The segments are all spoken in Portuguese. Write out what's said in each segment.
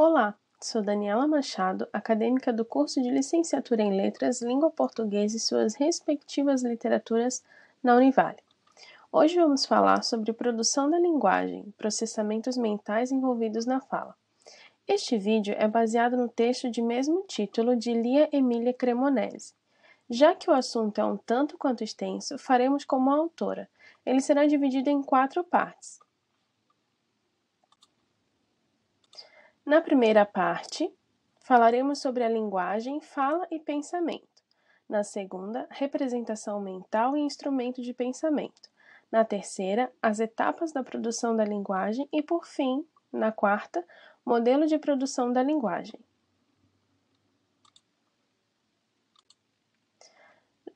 Olá, sou Daniela Machado, acadêmica do curso de Licenciatura em Letras, Língua Portuguesa e suas respectivas literaturas na Univale. Hoje vamos falar sobre produção da linguagem, processamentos mentais envolvidos na fala. Este vídeo é baseado no texto de mesmo título de Lia Emília Cremonesi. Já que o assunto é um tanto quanto extenso, faremos como a autora. Ele será dividido em 4 partes. Na primeira parte, falaremos sobre a linguagem, fala e pensamento. Na segunda, representação mental e instrumento de pensamento. Na terceira, as etapas da produção da linguagem e, por fim, na quarta, modelo de produção da linguagem.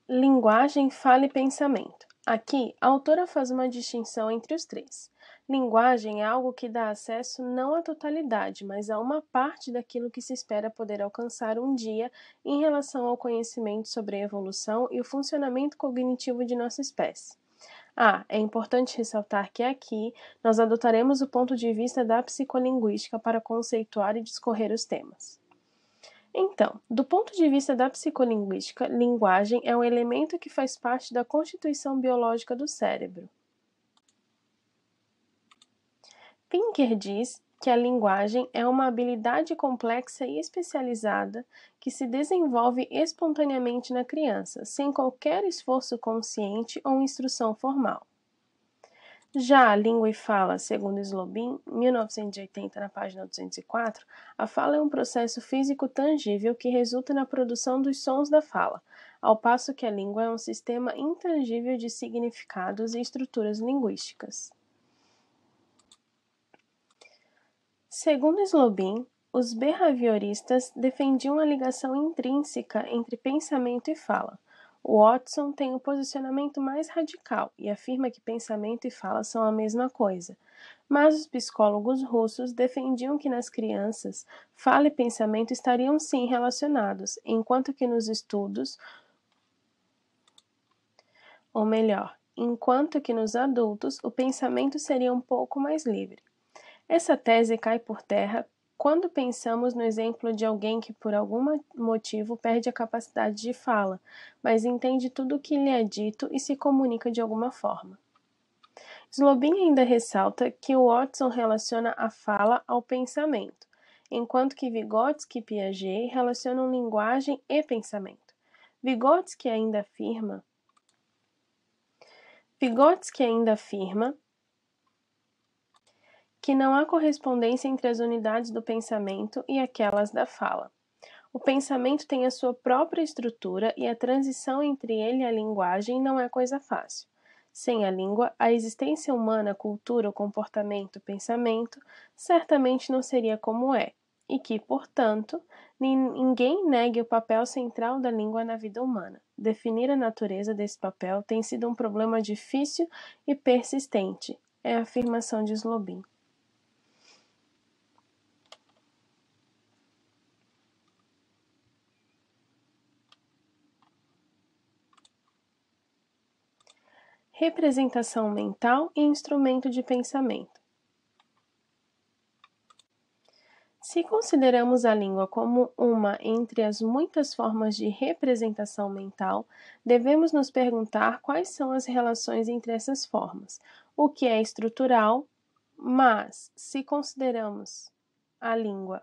Linguagem, fala e pensamento. Aqui, a autora faz uma distinção entre os três. Linguagem é algo que dá acesso não à totalidade, mas a uma parte daquilo que se espera poder alcançar um dia em relação ao conhecimento sobre a evolução e o funcionamento cognitivo de nossa espécie. É importante ressaltar que aqui nós adotaremos o ponto de vista da psicolinguística para conceituar e discorrer os temas. Então, do ponto de vista da psicolinguística, linguagem é um elemento que faz parte da constituição biológica do cérebro. Pinker diz que a linguagem é uma habilidade complexa e especializada que se desenvolve espontaneamente na criança, sem qualquer esforço consciente ou instrução formal. Já a língua e fala, segundo Slobin, 1980, na página 204, a fala é um processo físico tangível que resulta na produção dos sons da fala, ao passo que a língua é um sistema intangível de significados e estruturas linguísticas. Segundo Slobin, os behavioristas defendiam a ligação intrínseca entre pensamento e fala. Watson tem um posicionamento mais radical e afirma que pensamento e fala são a mesma coisa. Mas os psicólogos russos defendiam que nas crianças, fala e pensamento estariam sim relacionados, enquanto que nos estudos, ou melhor, enquanto que nos adultos, o pensamento seria um pouco mais livre. Essa tese cai por terra quando pensamos no exemplo de alguém que por algum motivo perde a capacidade de fala, mas entende tudo o que lhe é dito e se comunica de alguma forma. Slobin ainda ressalta que Watson relaciona a fala ao pensamento, enquanto que Vygotsky e Piaget relacionam linguagem e pensamento. Vygotsky ainda afirma que não há correspondência entre as unidades do pensamento e aquelas da fala. O pensamento tem a sua própria estrutura e a transição entre ele e a linguagem não é coisa fácil. Sem a língua, a existência humana, cultura, o comportamento, o pensamento, certamente não seria como é, e que, portanto, ninguém negue o papel central da língua na vida humana. Definir a natureza desse papel tem sido um problema difícil e persistente, é a afirmação de Slobin. Representação mental e instrumento de pensamento. Se consideramos a língua como uma entre as muitas formas de representação mental, devemos nos perguntar quais são as relações entre essas formas, o que é estrutural, mas, se consideramos a língua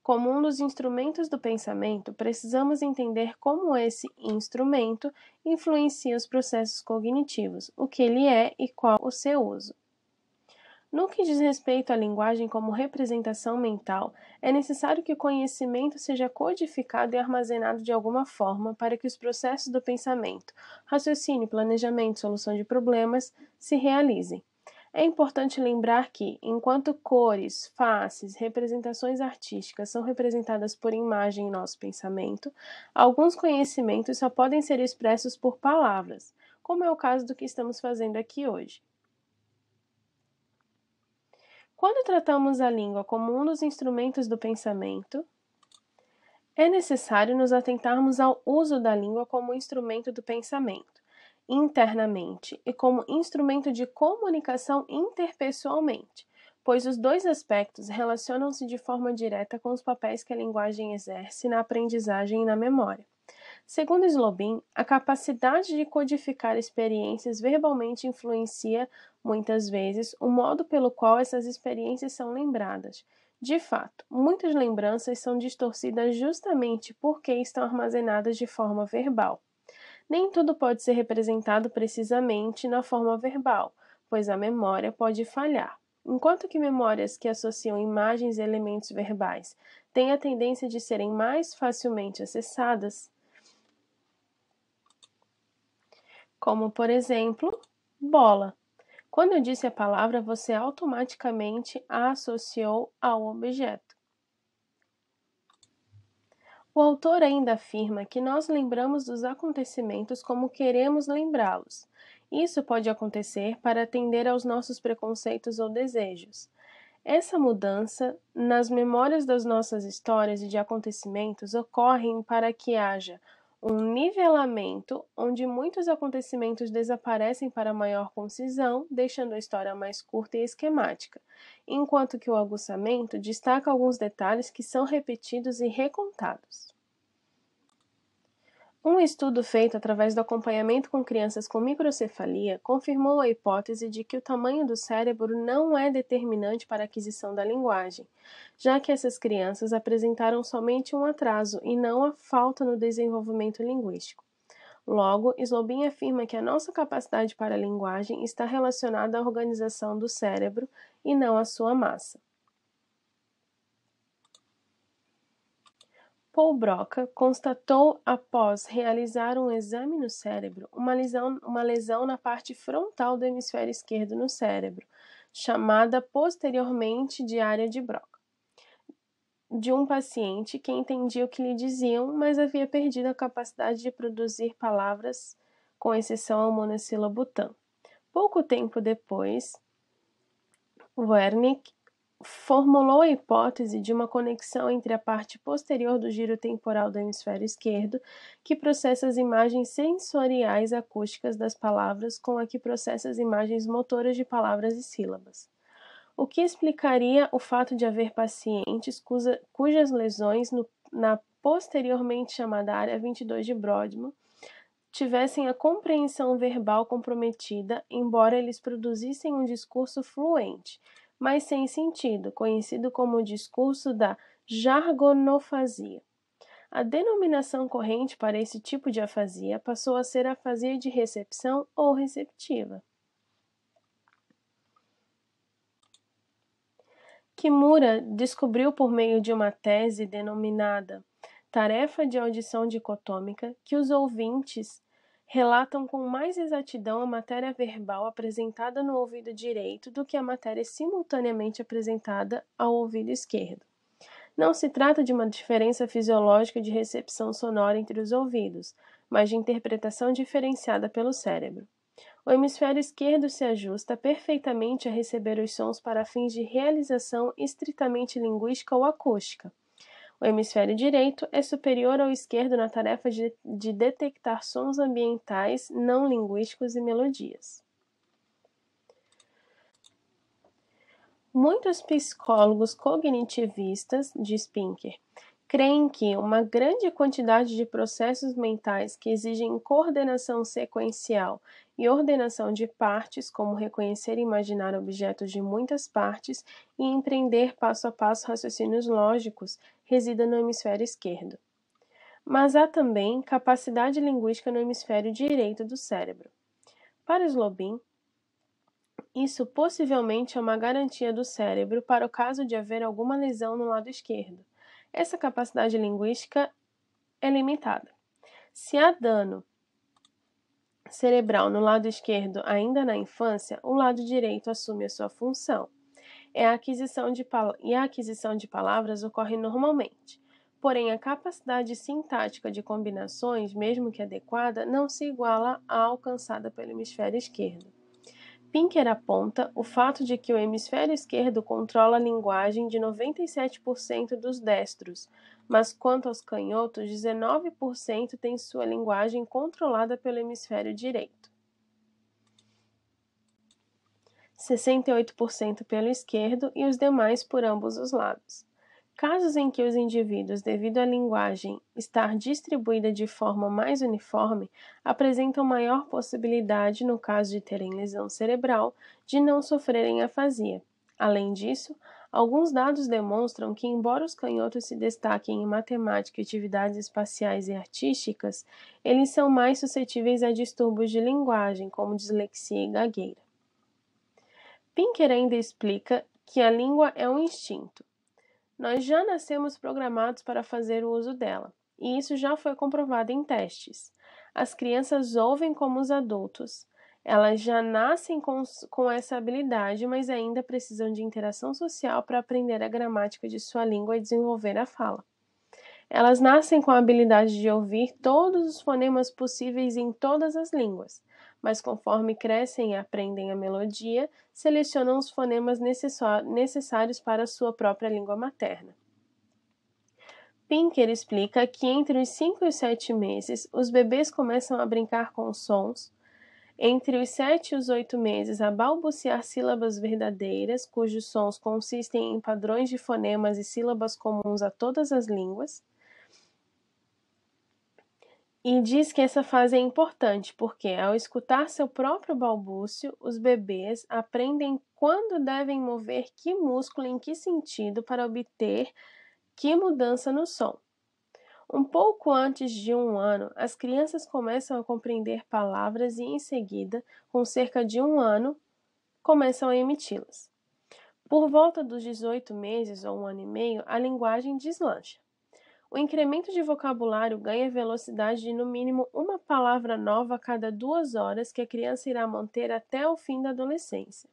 como um dos instrumentos do pensamento, precisamos entender como esse instrumento influencia os processos cognitivos, o que ele é e qual o seu uso. No que diz respeito à linguagem como representação mental, é necessário que o conhecimento seja codificado e armazenado de alguma forma para que os processos do pensamento, raciocínio, planejamento, solução de problemas se realizem. É importante lembrar que, enquanto cores, faces, representações artísticas são representadas por imagem em nosso pensamento, alguns conhecimentos só podem ser expressos por palavras, como é o caso do que estamos fazendo aqui hoje. Quando tratamos a língua como um dos instrumentos do pensamento, é necessário nos atentarmos ao uso da língua como instrumento do pensamento, internamente, e como instrumento de comunicação interpessoalmente. pois os dois aspectos relacionam-se de forma direta com os papéis que a linguagem exerce na aprendizagem e na memória. Segundo Slobin, a capacidade de codificar experiências verbalmente influencia, muitas vezes, o modo pelo qual essas experiências são lembradas. De fato, muitas lembranças são distorcidas justamente porque estão armazenadas de forma verbal. Nem tudo pode ser representado precisamente na forma verbal, pois a memória pode falhar. Enquanto que memórias que associam imagens e elementos verbais têm a tendência de serem mais facilmente acessadas, como, por exemplo, bola. Quando eu disse a palavra, você automaticamente a associou ao objeto. O autor ainda afirma que nós lembramos dos acontecimentos como queremos lembrá-los. Isso pode acontecer para atender aos nossos preconceitos ou desejos. Essa mudança nas memórias das nossas histórias e de acontecimentos ocorrem para que haja um nivelamento onde muitos acontecimentos desaparecem para maior concisão, deixando a história mais curta e esquemática, enquanto que o aguçamento destaca alguns detalhes que são repetidos e recontados. Um estudo feito através do acompanhamento com crianças com microcefalia confirmou a hipótese de que o tamanho do cérebro não é determinante para a aquisição da linguagem, já que essas crianças apresentaram somente um atraso e não a falta no desenvolvimento linguístico. Logo, Slobin afirma que a nossa capacidade para a linguagem está relacionada à organização do cérebro e não à sua massa. Paul Broca constatou, após realizar um exame no cérebro, uma lesão na parte frontal do hemisfério esquerdo no cérebro, chamada posteriormente de área de Broca, de um paciente que entendia o que lhe diziam, mas havia perdido a capacidade de produzir palavras, com exceção ao monossílabo tan. Pouco tempo depois, Wernicke formulou a hipótese de uma conexão entre a parte posterior do giro temporal do hemisfério esquerdo, que processa as imagens sensoriais acústicas das palavras, com a que processa as imagens motoras de palavras e sílabas, o que explicaria o fato de haver pacientes cujas lesões na posteriormente chamada área 22 de Brodmann tivessem a compreensão verbal comprometida, embora eles produzissem um discurso fluente, mas sem sentido, conhecido como o discurso da jargonofasia. A denominação corrente para esse tipo de afasia passou a ser afasia de recepção ou receptiva. Kimura descobriu por meio de uma tese denominada Tarefa de Audição Dicotômica que os ouvintes relatam com mais exatidão a matéria verbal apresentada no ouvido direito do que a matéria simultaneamente apresentada ao ouvido esquerdo. Não se trata de uma diferença fisiológica de recepção sonora entre os ouvidos, mas de interpretação diferenciada pelo cérebro. O hemisfério esquerdo se ajusta perfeitamente a receber os sons para fins de realização estritamente linguística ou acústica. O hemisfério direito é superior ao esquerdo na tarefa de detectar sons ambientais, não linguísticos e melodias. Muitos psicólogos cognitivistas, diz Pinker, creem que uma grande quantidade de processos mentais que exigem coordenação sequencial e ordenação de partes, como reconhecer e imaginar objetos de muitas partes e empreender passo a passo raciocínios lógicos, resida no hemisfério esquerdo. Mas há também capacidade linguística no hemisfério direito do cérebro. Para Slobin, isso possivelmente é uma garantia do cérebro para o caso de haver alguma lesão no lado esquerdo. Essa capacidade linguística é limitada. Se há dano cerebral no lado esquerdo ainda na infância, o lado direito assume a sua função. A aquisição de palavras ocorre normalmente. Porém, a capacidade sintática de combinações, mesmo que adequada, não se iguala à alcançada pelo hemisfério esquerdo. Pinker aponta o fato de que o hemisfério esquerdo controla a linguagem de 97% dos destros, mas quanto aos canhotos, 19% têm sua linguagem controlada pelo hemisfério direito. 68% pelo esquerdo e os demais por ambos os lados. Casos em que os indivíduos, devido à linguagem estar distribuída de forma mais uniforme, apresentam maior possibilidade, no caso de terem lesão cerebral, de não sofrerem afasia. Além disso, alguns dados demonstram que, embora os canhotos se destaquem em matemática e atividades espaciais e artísticas, eles são mais suscetíveis a distúrbios de linguagem, como dislexia e gagueira. Pinker ainda explica que a língua é um instinto. Nós já nascemos programados para fazer o uso dela, e isso já foi comprovado em testes. As crianças ouvem como os adultos. Elas já nascem com essa habilidade, mas ainda precisam de interação social para aprender a gramática de sua língua e desenvolver a fala. Elas nascem com a habilidade de ouvir todos os fonemas possíveis em todas as línguas, mas conforme crescem e aprendem a melodia, selecionam os fonemas necessários para a sua própria língua materna. Pinker explica que entre os 5 e os 7 meses, os bebês começam a brincar com sons, entre os 7 e os 8 meses a balbuciar sílabas verdadeiras, cujos sons consistem em padrões de fonemas e sílabas comuns a todas as línguas, e diz que essa fase é importante porque, ao escutar seu próprio balbúcio, os bebês aprendem quando devem mover que músculo em que sentido para obter que mudança no som. Um pouco antes de 1 ano, as crianças começam a compreender palavras e, em seguida, com cerca de 1 ano, começam a emiti-las. Por volta dos 18 meses ou 1 ano e meio, a linguagem deslancha. O incremento de vocabulário ganha velocidade de no mínimo uma palavra nova a cada 2 horas que a criança irá manter até o fim da adolescência.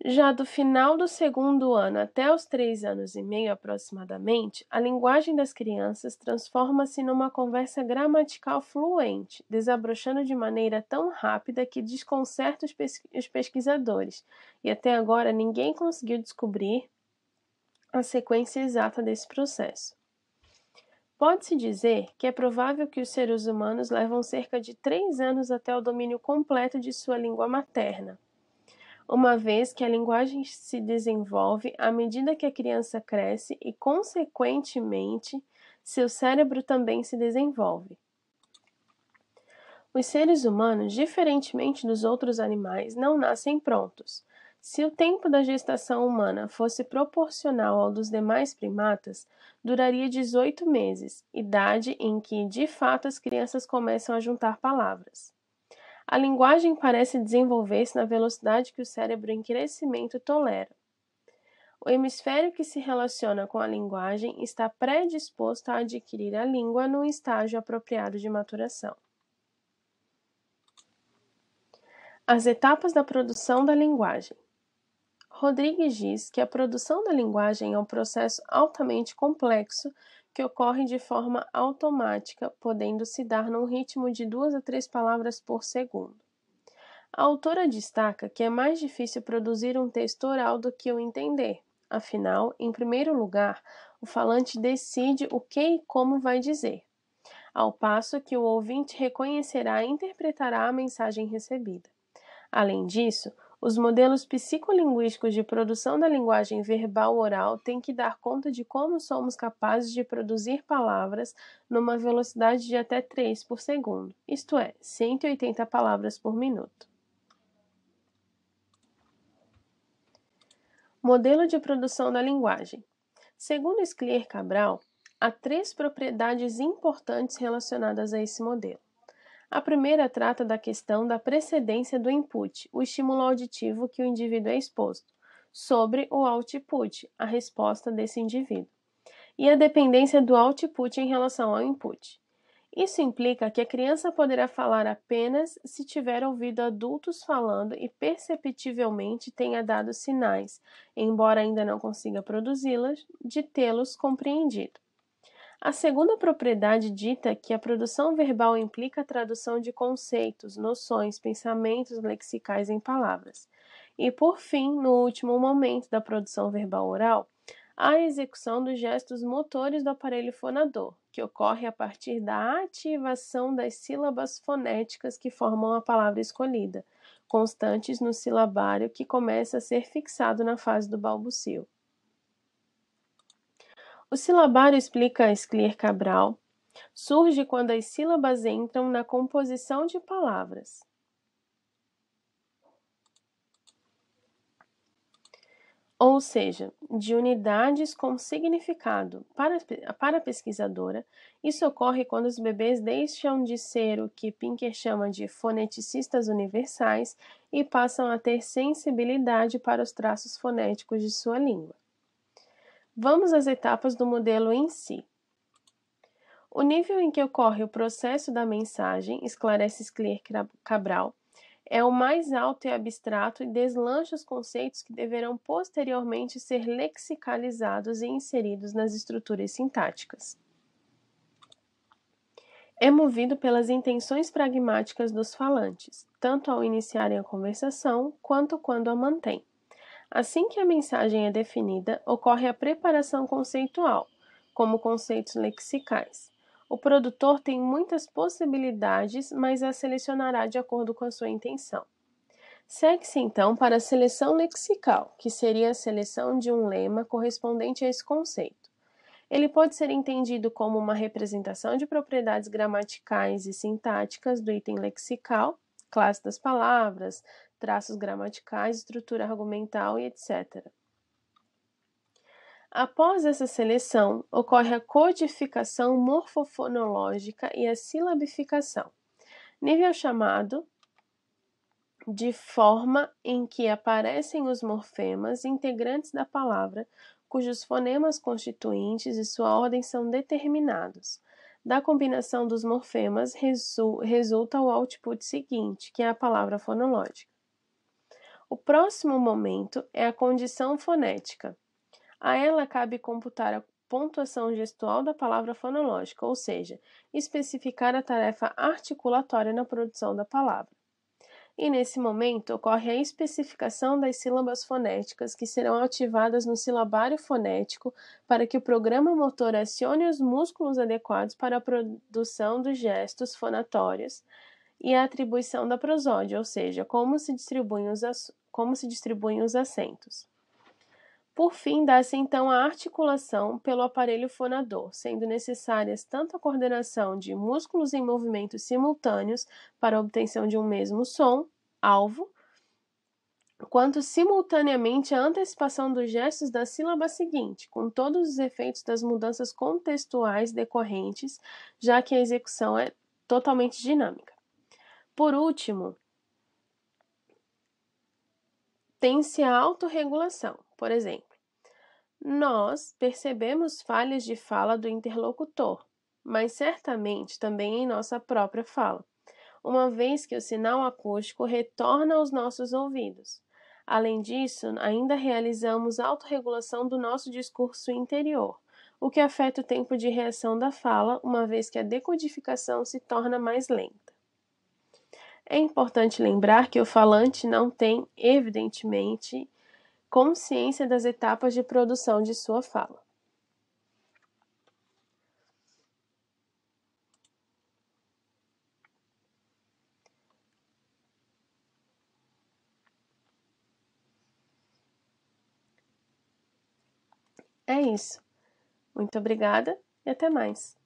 Já do final do 2º ano até os 3 anos e meio aproximadamente, a linguagem das crianças transforma-se numa conversa gramatical fluente, desabrochando de maneira tão rápida que desconcerta os pesquisadores, e até agora ninguém conseguiu descobrir a sequência exata desse processo. Pode-se dizer que é provável que os seres humanos levam cerca de 3 anos até o domínio completo de sua língua materna, uma vez que a linguagem se desenvolve à medida que a criança cresce e, consequentemente, seu cérebro também se desenvolve. Os seres humanos, diferentemente dos outros animais, não nascem prontos. Se o tempo da gestação humana fosse proporcional ao dos demais primatas, duraria 18 meses, idade em que, de fato, as crianças começam a juntar palavras. A linguagem parece desenvolver-se na velocidade que o cérebro em crescimento tolera. O hemisfério que se relaciona com a linguagem está predisposto a adquirir a língua num estágio apropriado de maturação. As etapas da produção da linguagem. Rodrigues diz que a produção da linguagem é um processo altamente complexo que ocorre de forma automática, podendo se dar num ritmo de 2 a 3 palavras por segundo. A autora destaca que é mais difícil produzir um texto oral do que o entender. Afinal, em primeiro lugar, o falante decide o que e como vai dizer, ao passo que o ouvinte reconhecerá e interpretará a mensagem recebida. Além disso, os modelos psicolinguísticos de produção da linguagem verbal oral têm que dar conta de como somos capazes de produzir palavras numa velocidade de até 3 por segundo, isto é, 180 palavras por minuto. Modelo de produção da linguagem. Segundo Sclier Cabral, há 3 propriedades importantes relacionadas a esse modelo. A primeira trata da questão da precedência do input, o estímulo auditivo que o indivíduo é exposto, sobre o output, a resposta desse indivíduo, e a dependência do output em relação ao input. Isso implica que a criança poderá falar apenas se tiver ouvido adultos falando e perceptivelmente tenha dado sinais, embora ainda não consiga produzi-las, de tê-los compreendido. A segunda propriedade dita que a produção verbal implica a tradução de conceitos, noções, pensamentos lexicais em palavras. E, por fim, no último momento da produção verbal oral, a execução dos gestos motores do aparelho fonador, que ocorre a partir da ativação das sílabas fonéticas que formam a palavra escolhida, constantes no silabário que começa a ser fixado na fase do balbucio. O silabário, explica Sclier Cabral, surge quando as sílabas entram na composição de palavras. Ou seja, de unidades com significado. Para a pesquisadora, isso ocorre quando os bebês deixam de ser o que Pinker chama de foneticistas universais e passam a ter sensibilidade para os traços fonéticos de sua língua. Vamos às etapas do modelo em si. O nível em que ocorre o processo da mensagem, esclarece Sclier Cabral, é o mais alto e abstrato e deslancha os conceitos que deverão posteriormente ser lexicalizados e inseridos nas estruturas sintáticas. É movido pelas intenções pragmáticas dos falantes, tanto ao iniciarem a conversação quanto quando a mantêm. Assim que a mensagem é definida, ocorre a preparação conceitual, como conceitos lexicais. O produtor tem muitas possibilidades, mas as selecionará de acordo com a sua intenção. Segue-se então para a seleção lexical, que seria a seleção de um lema correspondente a esse conceito. Ele pode ser entendido como uma representação de propriedades gramaticais e sintáticas do item lexical, classe das palavras, traços gramaticais, estrutura argumental e etc. Após essa seleção, ocorre a codificação morfofonológica e a silabificação, nível chamado de forma em que aparecem os morfemas integrantes da palavra, cujos fonemas constituintes e sua ordem são determinados. Da combinação dos morfemas resulta o output seguinte, que é a palavra fonológica. O próximo momento é a condição fonética. A ela cabe computar a pontuação gestual da palavra fonológica, ou seja, especificar a tarefa articulatória na produção da palavra. E nesse momento ocorre a especificação das sílabas fonéticas que serão ativadas no silabário fonético para que o programa motor acione os músculos adequados para a produção dos gestos fonatórios e a atribuição da prosódia, ou seja, como se distribuem os acentos. Por fim, dá-se então a articulação pelo aparelho fonador, sendo necessárias tanto a coordenação de músculos em movimentos simultâneos para a obtenção de um mesmo som, alvo, quanto simultaneamente a antecipação dos gestos da sílaba seguinte, com todos os efeitos das mudanças contextuais decorrentes, já que a execução é totalmente dinâmica. Por último, tem-se a autorregulação. Por exemplo, nós percebemos falhas de fala do interlocutor, mas certamente também em nossa própria fala, uma vez que o sinal acústico retorna aos nossos ouvidos. Além disso, ainda realizamos autorregulação do nosso discurso interior, o que afeta o tempo de reação da fala, uma vez que a decodificação se torna mais lenta. É importante lembrar que o falante não tem, evidentemente, consciência das etapas de produção de sua fala. É isso. Muito obrigada e até mais.